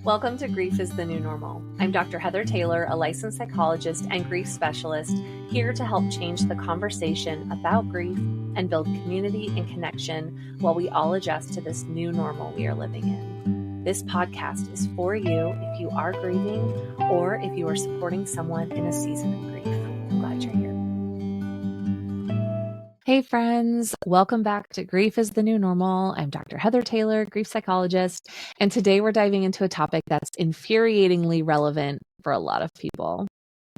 Welcome to Grief is the New Normal. I'm Dr. Heather Taylor, a licensed psychologist and grief specialist, here to help change the conversation about grief and build community and connection while we all adjust to this new normal we are living in. This podcast is for you if you are grieving or if you are supporting someone in a season of grief. I'm glad you're here. Hey friends, welcome back to Grief is the New Normal. I'm Dr. Heather Taylor, grief psychologist, and today we're diving into a topic that's infuriatingly relevant for a lot of people,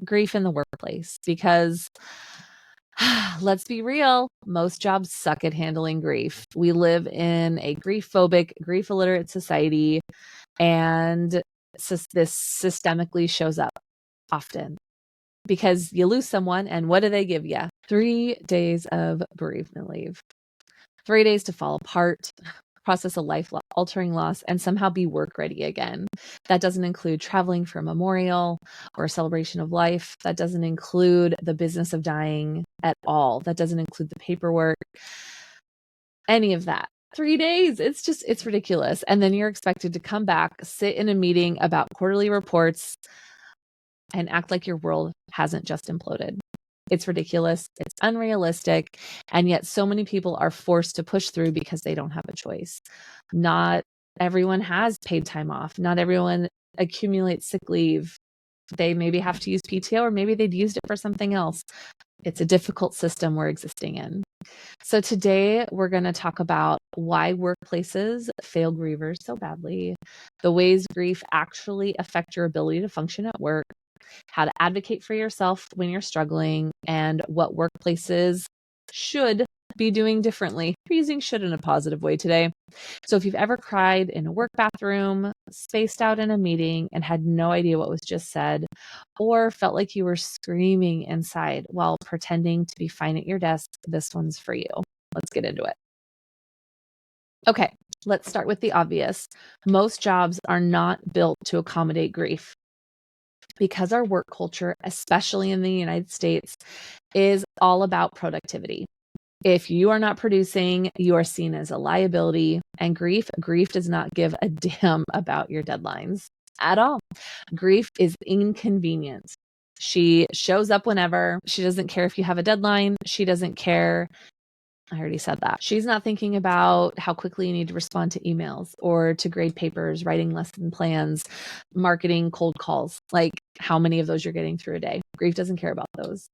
grief in the workplace, because let's be real, most jobs suck at handling grief. We live in a grief-phobic, grief-illiterate society, and this systemically shows up often. Because you lose someone, and what do they give you? 3 days of bereavement leave. 3 days to fall apart, process a life-altering loss, and somehow be work-ready again. That doesn't include traveling for a memorial or a celebration of life. That doesn't include the business of dying at all. That doesn't include the paperwork, any of that. 3 days, it's ridiculous. And then you're expected to come back, sit in a meeting about quarterly reports, and act like your world hasn't just imploded. It's ridiculous. It's unrealistic. And yet so many people are forced to push through because they don't have a choice. Not everyone has paid time off. Not everyone accumulates sick leave. They maybe have to use PTO, or maybe they'd used it for something else. It's a difficult system we're existing in. So today we're going to talk about why workplaces fail grievers so badly, the ways grief actually affect your ability to function at work, how to advocate for yourself when you're struggling, and what workplaces should be doing differently. We're using should in a positive way today. So if you've ever cried in a work bathroom, spaced out in a meeting, and had no idea what was just said, or felt like you were screaming inside while pretending to be fine at your desk, this one's for you. Let's get into it. Okay, let's start with the obvious. Most jobs are not built to accommodate grief, because our work culture, especially in the United States, is all about productivity. If you are not producing, you are seen as a liability, and grief does not give a damn about your deadlines at all. Grief is inconvenient. She shows up whenever. She doesn't care if you have a deadline. She doesn't care. I already said that. She's not thinking about how quickly you need to respond to emails or to grade papers, writing lesson plans, marketing cold calls, like how many of those you're getting through a day. Grief doesn't care about those.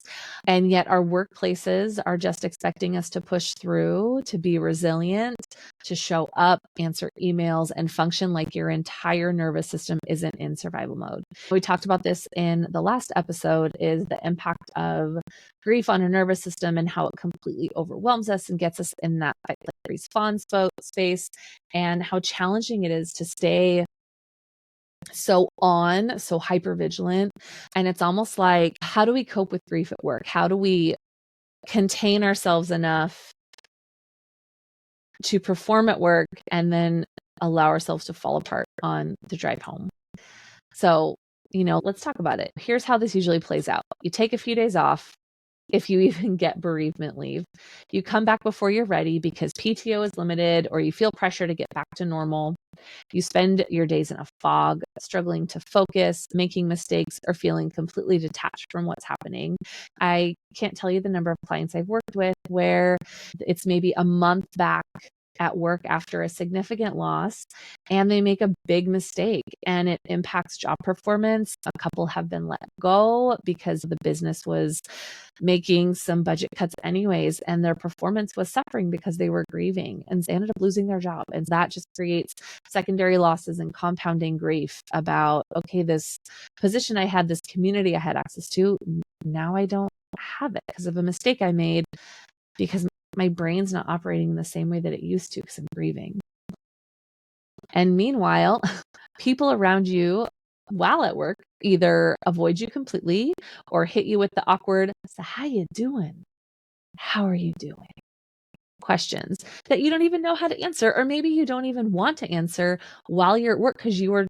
And yet our workplaces are just expecting us to push through, to be resilient, to show up, answer emails, and function like your entire nervous system isn't in survival mode. We talked about this in the last episode, is the impact of grief on our nervous system and how it completely overwhelms us and gets us in that fight like response space, and how challenging it is to stay so hyper vigilant. And it's almost like, how do we cope with grief at work? How do we contain ourselves enough to perform at work and then allow ourselves to fall apart on the drive home? So, let's talk about it. Here's how this usually plays out. You take a few days off, if you even get bereavement leave. You come back before you're ready because PTO is limited, or you feel pressure to get back to normal. You spend your days in a fog, struggling to focus, making mistakes, or feeling completely detached from what's happening. I can't tell you the number of clients I've worked with where it's maybe a month back at work after a significant loss, and they make a big mistake and it impacts job performance. A couple have been let go because the business was making some budget cuts anyways, and their performance was suffering because they were grieving, and they ended up losing their job. And that just creates secondary losses and compounding grief about, okay, this position I had, this community I had access to, now I don't have it because of a mistake I made, because my brain's not operating in the same way that it used to because I'm grieving. And meanwhile, people around you while at work either avoid you completely or hit you with the awkward, so how you doing? How are you doing? Questions that you don't even know how to answer, or maybe you don't even want to answer while you're at work because you are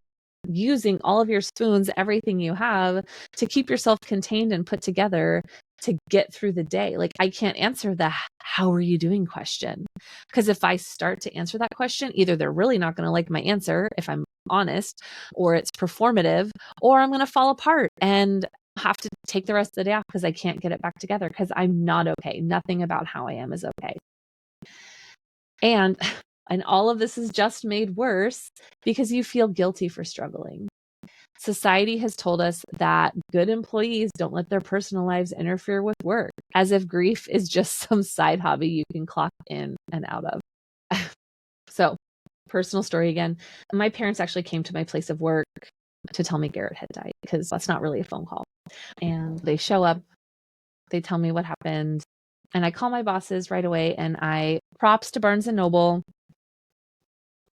using all of your spoons, everything you have to keep yourself contained and put together to get through the day. Like, I can't answer the how are you doing question, because if I start to answer that question, either they're really not going to like my answer, if I'm honest, or it's performative, or I'm going to fall apart and have to take the rest of the day off because I can't get it back together because I'm not okay. Nothing about how I am is okay. And all of this is just made worse because you feel guilty for struggling. Society has told us that good employees don't let their personal lives interfere with work, as if grief is just some side hobby you can clock in and out of. So, personal story again. My parents actually came to my place of work to tell me Garrett had died, because that's not really a phone call. And they show up, they tell me what happened, and I call my bosses right away, and props to Barnes & Noble.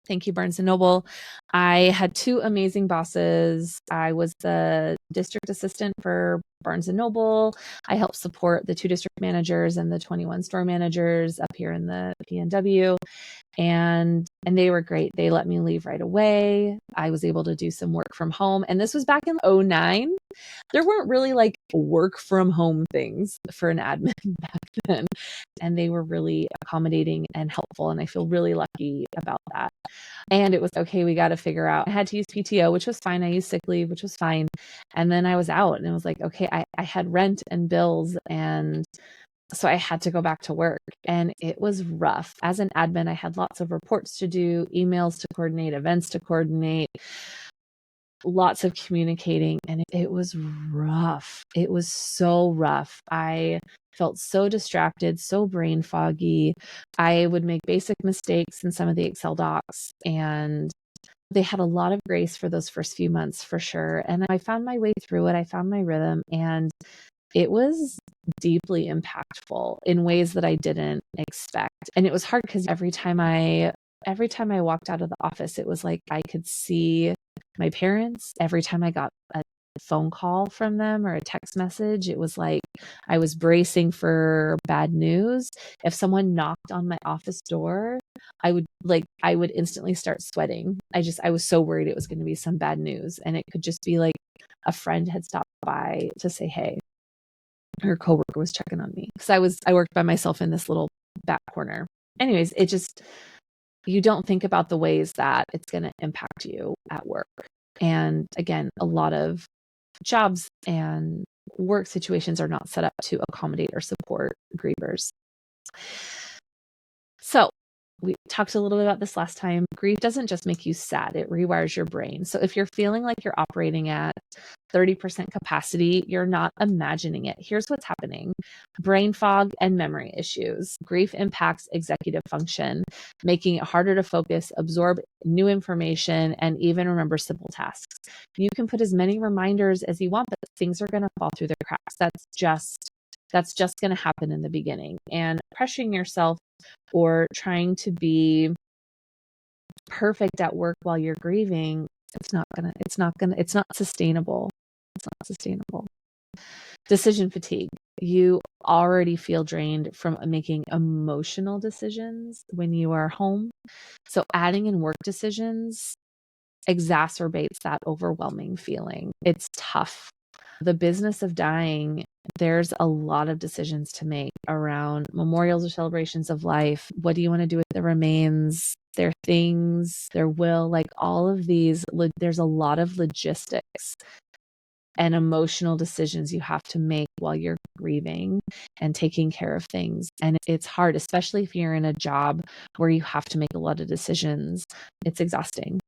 Thank you, Barnes & Noble. I had 2 amazing bosses. I was the district assistant for Barnes & Noble. I helped support the 2 district managers and the 21 store managers up here in the PNW. And they were great. They let me leave right away. I was able to do some work from home. And this was back in 2009. There weren't really like work from home things for an admin back then. And they were really accommodating and helpful. And I feel really lucky about that. And it was okay. We got to figure out, I had to use PTO, which was fine. I used sick leave, which was fine. And then I was out, and it was like, okay, I had rent and bills, and so I had to go back to work, and it was rough. As an admin, I had lots of reports to do, emails to coordinate, events to coordinate, lots of communicating, and it was rough. It was so rough. I felt so distracted, so brain foggy. I would make basic mistakes in some of the Excel docs, and they had a lot of grace for those first few months for sure. And I found my way through it. I found my rhythm, and it was deeply impactful in ways that I didn't expect. And it was hard because every time I walked out of the office, it was like I could see my parents. Every time I got a phone call from them or a text message, it was like I was bracing for bad news. If someone knocked on my office door, I would instantly start sweating. I was so worried it was going to be some bad news, and it could just be like a friend had stopped by to say hey. Her coworker was checking on me because I worked by myself in this little back corner. Anyways, you don't think about the ways that it's going to impact you at work. And again, a lot of jobs and work situations are not set up to accommodate or support grievers. So we talked a little bit about this last time. Grief doesn't just make you sad, it rewires your brain. So if you're feeling like you're operating at 30% capacity, you're not imagining it. Here's what's happening: brain fog and memory issues. Grief impacts executive function, making it harder to focus, absorb new information, and even remember simple tasks. You can put as many reminders as you want, but things are going to fall through the cracks. That's just going to happen in the beginning. And pressuring yourself or trying to be perfect at work while you're grieving, it's not sustainable. It's not sustainable. Decision fatigue. You already feel drained from making emotional decisions when you are home. So adding in work decisions exacerbates that overwhelming feeling. It's tough. The business of dying, there's a lot of decisions to make around memorials or celebrations of life. What do you want to do with the remains? Their things, their will, like all of these, there's a lot of logistics and emotional decisions you have to make while you're grieving and taking care of things. And it's hard, especially if you're in a job where you have to make a lot of decisions. It's exhausting.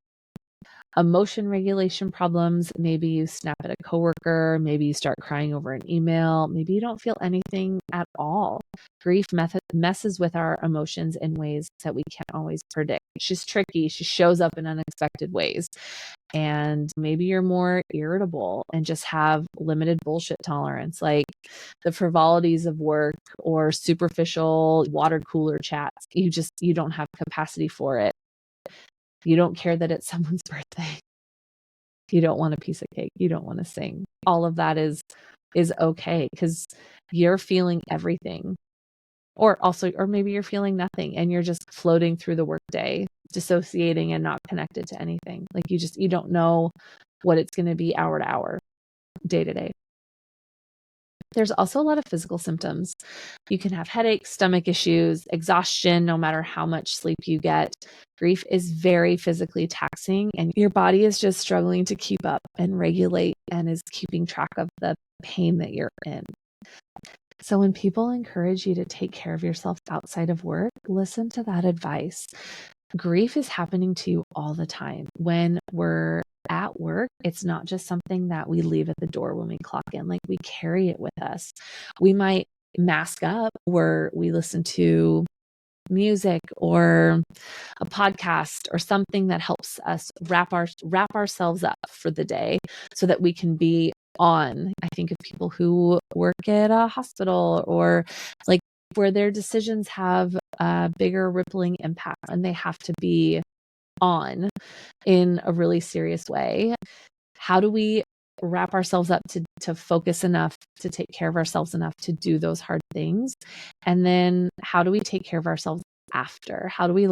Emotion regulation problems. Maybe you snap at a coworker. Maybe you start crying over an email. Maybe you don't feel anything at all. Grief messes with our emotions in ways that we can't always predict. She's tricky. She shows up in unexpected ways. And maybe you're more irritable and just have limited bullshit tolerance, like the frivolities of work or superficial water cooler chats. You don't have capacity for it. You don't care that it's someone's birthday. You don't want a piece of cake. You don't want to sing. All of that is okay because you're feeling everything. Or maybe you're feeling nothing and you're just floating through the workday dissociating and not connected to anything. Like you don't know what it's going to be hour to hour, day to day. There's also a lot of physical symptoms. You can have headaches, stomach issues, exhaustion, no matter how much sleep you get. Grief is very physically taxing, and your body is just struggling to keep up and regulate and is keeping track of the pain that you're in. So when people encourage you to take care of yourself outside of work, listen to that advice. Grief is happening to you all the time. When we're at work, it's not just something that we leave at the door when we clock in. Like, we carry it with us. We might mask up where we listen to music or a podcast or something that helps us wrap ourselves up for the day so that we can be on. I think of people who work at a hospital or like where their decisions have a bigger rippling impact and they have to be on in a really serious way. How do we wrap ourselves up to focus enough, to take care of ourselves enough to do those hard things? And then how do we take care of ourselves after? How do we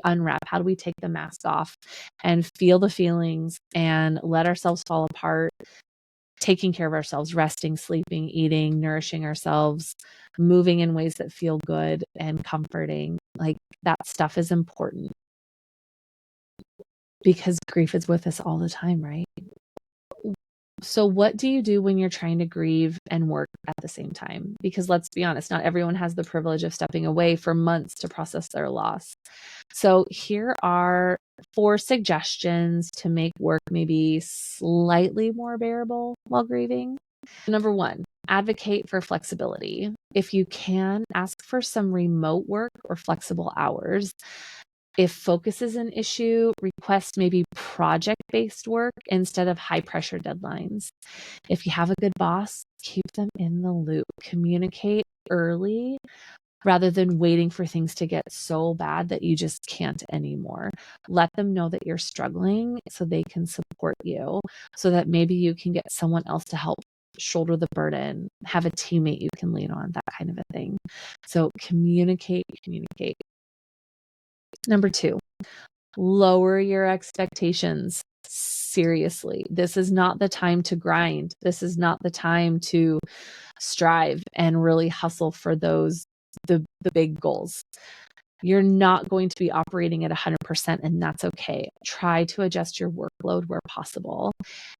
unwrap? How do we take the mask off and feel the feelings and let ourselves fall apart? Taking care of ourselves, resting, sleeping, eating, nourishing ourselves, moving in ways that feel good and comforting. Like, that stuff is important because grief is with us all the time, right? So what do you do when you're trying to grieve and work at the same time? Because let's be honest, not everyone has the privilege of stepping away for months to process their loss. So here are 4 suggestions to make work maybe slightly more bearable while grieving. Number 1, advocate for flexibility. If you can, ask for some remote work or flexible hours. If focus is an issue, request maybe project-based work instead of high-pressure deadlines. If you have a good boss, keep them in the loop. Communicate early rather than waiting for things to get so bad that you just can't anymore. Let them know that you're struggling so they can support you, so that maybe you can get someone else to help shoulder the burden, have a teammate you can lean on, that kind of a thing. So communicate. Number 2, lower your expectations. Seriously, this is not the time to grind. This is not the time to strive and really hustle for the big goals. You're not going to be operating at 100%, and that's okay. Try to adjust your workload where possible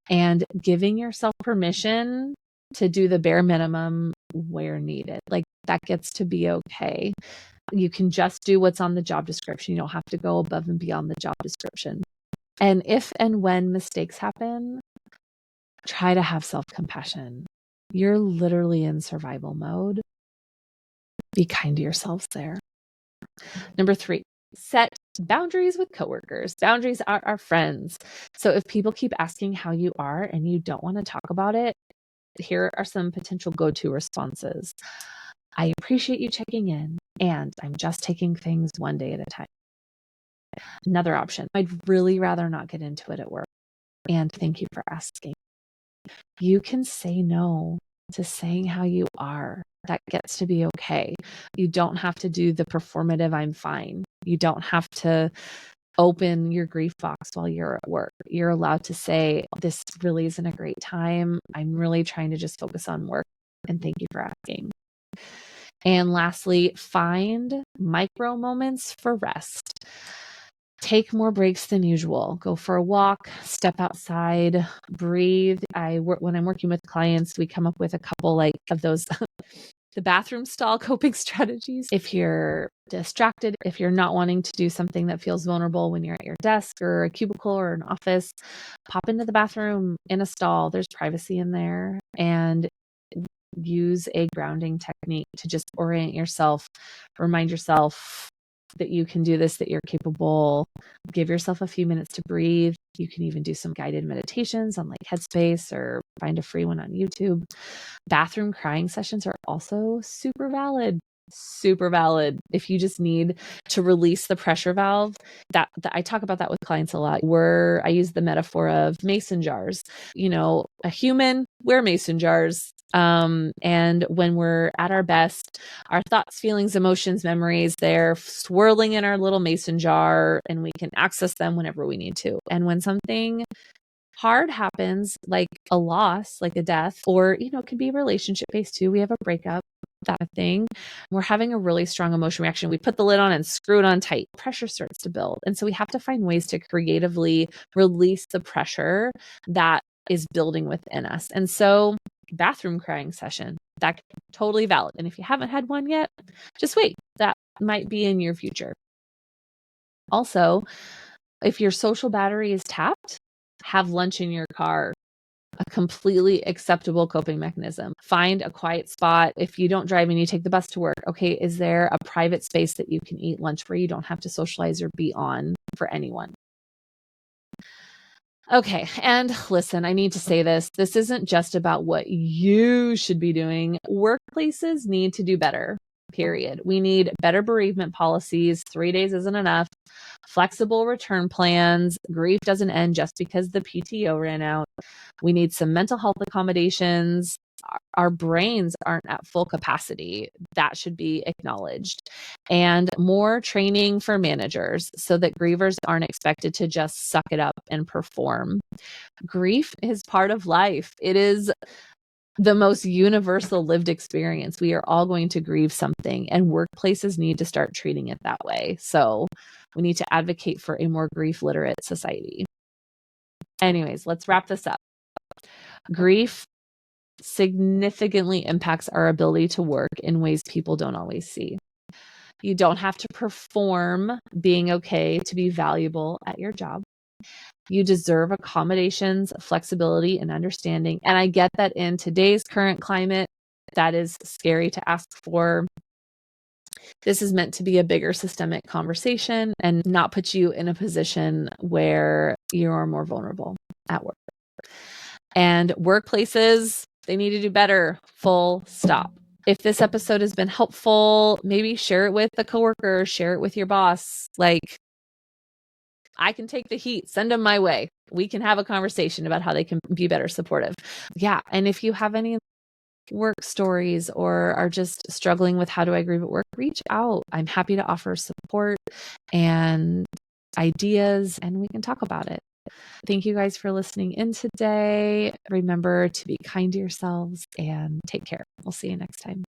and giving yourself permission to do the bare minimum where needed. Like, that gets to be okay. You can just do what's on the job description. You don't have to go above and beyond the job description. And if and when mistakes happen, try to have self-compassion. You're literally in survival mode. Be kind to yourselves there. Number 3, set boundaries with coworkers. Boundaries are our friends. So if people keep asking how you are and you don't want to talk about it, here are some potential go-to responses. I appreciate you checking in, and I'm just taking things one day at a time. Another option, I'd really rather not get into it at work, and thank you for asking. You can say no to saying how you are. That gets to be okay. You don't have to do the performative I'm fine. You don't have to open your grief box while you're at work. You're allowed to say, this really isn't a great time. I'm really trying to just focus on work, and thank you for asking. And lastly, find micro moments for rest. Take more breaks than usual. Go for a walk, step outside, breathe. When I'm working with clients, we come up with a couple of those the bathroom stall coping strategies. If you're distracted, if you're not wanting to do something that feels vulnerable when you're at your desk or a cubicle or an office, pop into the bathroom in a stall. There's privacy in there, and use a grounding technique to just orient yourself, remind yourself that you can do this, that you're capable. Give yourself a few minutes to breathe. You can even do some guided meditations on Headspace or find a free one on YouTube. Bathroom crying sessions are also super valid. If you just need to release the pressure valve, that I talk about that with clients a lot, where I use the metaphor of mason jars. A human, we're mason jars. And when we're at our best, our thoughts, feelings, emotions, memories, they're swirling in our little mason jar, and we can access them whenever we need to. And when something hard happens, like a loss, like a death, or, it could be relationship based too. We have a breakup, that thing. We're having a really strong emotion reaction. We put the lid on and screw it on tight. Pressure starts to build. And so we have to find ways to creatively release the pressure that is building within us. And so bathroom crying session, that's totally valid. And if you haven't had one yet, just wait. That might be in your future. Also, if your social battery is tapped, have lunch in your car. A completely acceptable coping mechanism. Find a quiet spot. If you don't drive and you take the bus to work, okay, is there a private space that you can eat lunch where you don't have to socialize or be on for anyone? Okay, and listen, I need to say this. This isn't just about what you should be doing. Workplaces need to do better, period. We need better bereavement policies. 3 days isn't enough. Flexible return plans. Grief doesn't end just because the PTO ran out. We need some mental health accommodations. Our brains aren't at full capacity. That should be acknowledged. And more training for managers so that grievers aren't expected to just suck it up and perform. Grief is part of life. It is the most universal lived experience. We are all going to grieve something, and workplaces need to start treating it that way. So we need to advocate for a more grief literate society. Anyways, let's wrap this up. Grief significantly impacts our ability to work in ways people don't always see. You don't have to perform being okay to be valuable at your job. You deserve accommodations, flexibility, and understanding. And I get that in today's current climate, that is scary to ask for. This is meant to be a bigger systemic conversation and not put you in a position where you are more vulnerable at work. And workplaces, they need to do better, full stop. If this episode has been helpful, maybe share it with a coworker, share it with your boss. Like, I can take the heat, send them my way. We can have a conversation about how they can be better supportive. Yeah. And if you have any work stories or are just struggling with how do I grieve at work, reach out. I'm happy to offer support and ideas, and we can talk about it. Thank you guys for listening in today. Remember to be kind to yourselves and take care. We'll see you next time.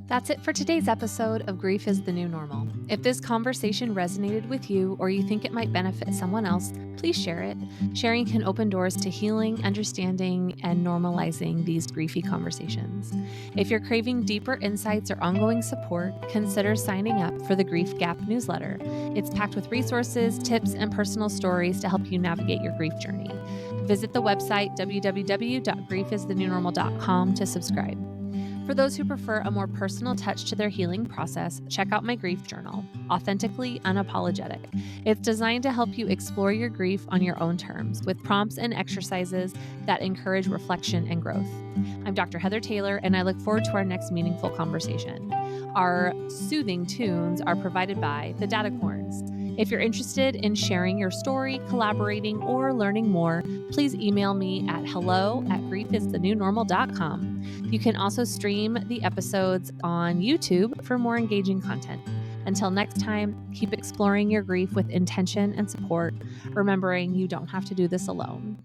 That's it for today's episode of Grief is the New Normal. If this conversation resonated with you or you think it might benefit someone else, please share it. Sharing can open doors to healing, understanding, and normalizing these griefy conversations. If you're craving deeper insights or ongoing support, consider signing up for the Grief Gap newsletter. It's packed with resources, tips, and personal stories to help you navigate your grief journey. Visit the website www.griefisthenewnormal.com to subscribe. For those who prefer a more personal touch to their healing process, check out my grief journal, Authentically Unapologetic. It's designed to help you explore your grief on your own terms with prompts and exercises that encourage reflection and growth. I'm Dr. Heather Taylor, and I look forward to our next meaningful conversation. Our soothing tunes are provided by the Datacorns. If you're interested in sharing your story, collaborating, or learning more, please email me at hello@griefisthenewnormal.com. You can also stream the episodes on YouTube for more engaging content. Until next time, keep exploring your grief with intention and support, remembering you don't have to do this alone.